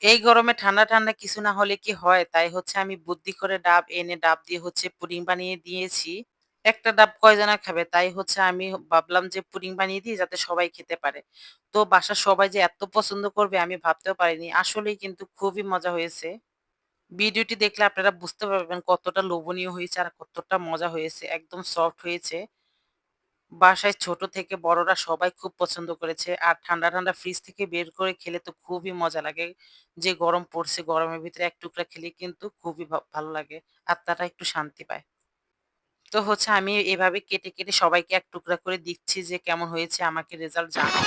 এই গরমে ঠান্ডা, ঠান্ডা কিছু না হলে কি হয়? তাই হচ্ছে আমি বুদ্ধি করে ডাব এনে ডাব দিয়ে হচ্ছে পুডিং বানিয়ে দিয়েছি। একটা ডাব কয়জনা খাবে? তাই হচ্ছে আমি ভাবলাম যে পুডিং বানিয়ে দিই যাতে সবাই খেতে পারে। তো বাসার সবাই যে এত পছন্দ করবে আমি ভাবতেও পারিনি। আসলেই কিন্তু খুবই মজা হয়েছে। ভিডিওটি দেখলে আপনারা বুঝতে পারবেন কতটা লোভনীয় হয়েছে আর কতটা মজা হয়েছে। একদম সফট হয়েছে। বাসায় ছোট থেকে বড়রা সবাই খুব পছন্দ করেছে। আর ঠান্ডা, ঠান্ডা ফ্রিজ থেকে বের করে খেলে তো খুবই মজা লাগে। যে গরম পড়ছে, গরমের ভিতরে ১ টুকরা খেলে কিন্তু খুবই ভালো লাগে। আত্মাটা একটু শান্তি পায়। তো হচ্ছে আমি এভাবে কেটে, কেটে সবাইকে ১ টুকরা করে দিচ্ছি যে কেমন হয়েছে আমাকে রেজাল্ট জানাও।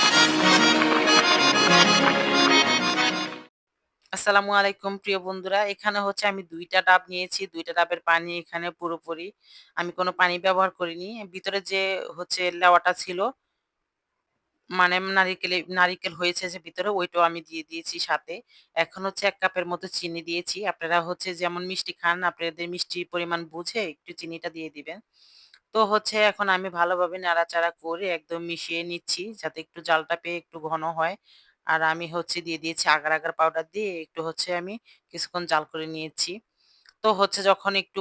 আসসালামু আলাইকুম প্রিয় বন্ধুরা। এখানে হচ্ছে আমি ২ টা ডাব নিয়েছি। ২ টা ডাবের পানি এখানে পুরোপুরি। আমি কোন পানি ব্যবহার করিনি। ভিতরে যে হচ্ছে লেওয়াটা ছিল মানে নারিকেল হয়েছে যে ভিতরে ওইটাও আমি দিয়ে দিয়েছি সাথে। এখন হচ্ছে ১ কাপের মতো চিনি দিয়েছি। আপনারা হচ্ছে যেমন মিষ্টি খান, আপনাদের মিষ্টির পরিমাণ বুঝে একটু চিনিটা দিয়ে দিবেন। তো হচ্ছে এখন আমি ভালোভাবে নাড়াচাড়া করে একদম মিশিয়ে নিচ্ছি যাতে একটু জালটা পেয়ে একটু ঘন হয়। আর আমি হচ্ছে দিয়ে দিয়েছি আগার, আগার পাউডার দিয়ে একটু হচ্ছে আমি কিছুক্ষণ জাল করে নিয়েছি। তো হচ্ছে যখন একটু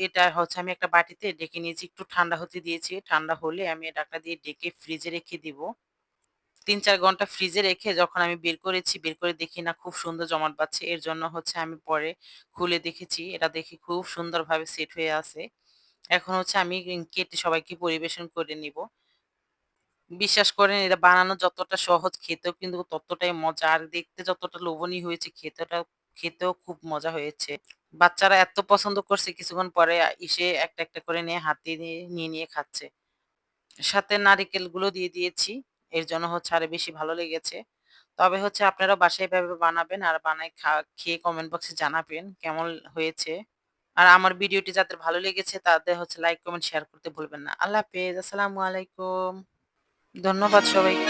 এটা হচ্ছে আমি একটা বাটিতে ডেকে নিয়েছি, একটু ঠান্ডা হতে দিয়েছি। ঠান্ডা হলে আমি ঢাকনা দিয়ে ডেকে ফ্রিজে রেখে দিব। ৩-৪ ঘন্টা ফ্রিজে রেখে যখন আমি বের করেছি, বের করে দেখি না খুব সুন্দর জমাট বাঁধছে। এর জন্য হচ্ছে আমি পরে খুলে দেখেছি। এটা দেখি খুব সুন্দরভাবে সেট হয়ে আছে। এখন হচ্ছে আমি কেটে সবাইকে পরিবেশন করে নিব। বিশ্বাস করেন এটা বানানো যতটা সহজ খেতেও কিন্তু ততটাই মজা। আর দেখতে যতটা লোভনীয় হয়েছে খেতেও খুব মজা হয়েছে। বাচ্চারা এত পছন্দ করছে কিছুক্ষণ পরে এসে একটা, একটা করে নিয়ে হাতে নিয়ে খাচ্ছে। সাথে নারিকেলগুলো দিয়ে দিয়েছি। এর জন্য হচ্ছে আরো বেশি ভালো লেগেছে। তবে হচ্ছে আপনারাও বাসায় এভাবে বানাবেন আর বানায় খেয়ে কমেন্ট বক্সে জানাবেন কেমন হয়েছে। আর আমার ভিডিওটি যাদের ভালো লেগেছে তাদের হচ্ছে লাইক, কমেন্ট, শেয়ার করতে ভুলবেন না। আল্লাহ হাফেজ। আসসালামু আলাইকুম। ধন্যবাদ সবাইকে।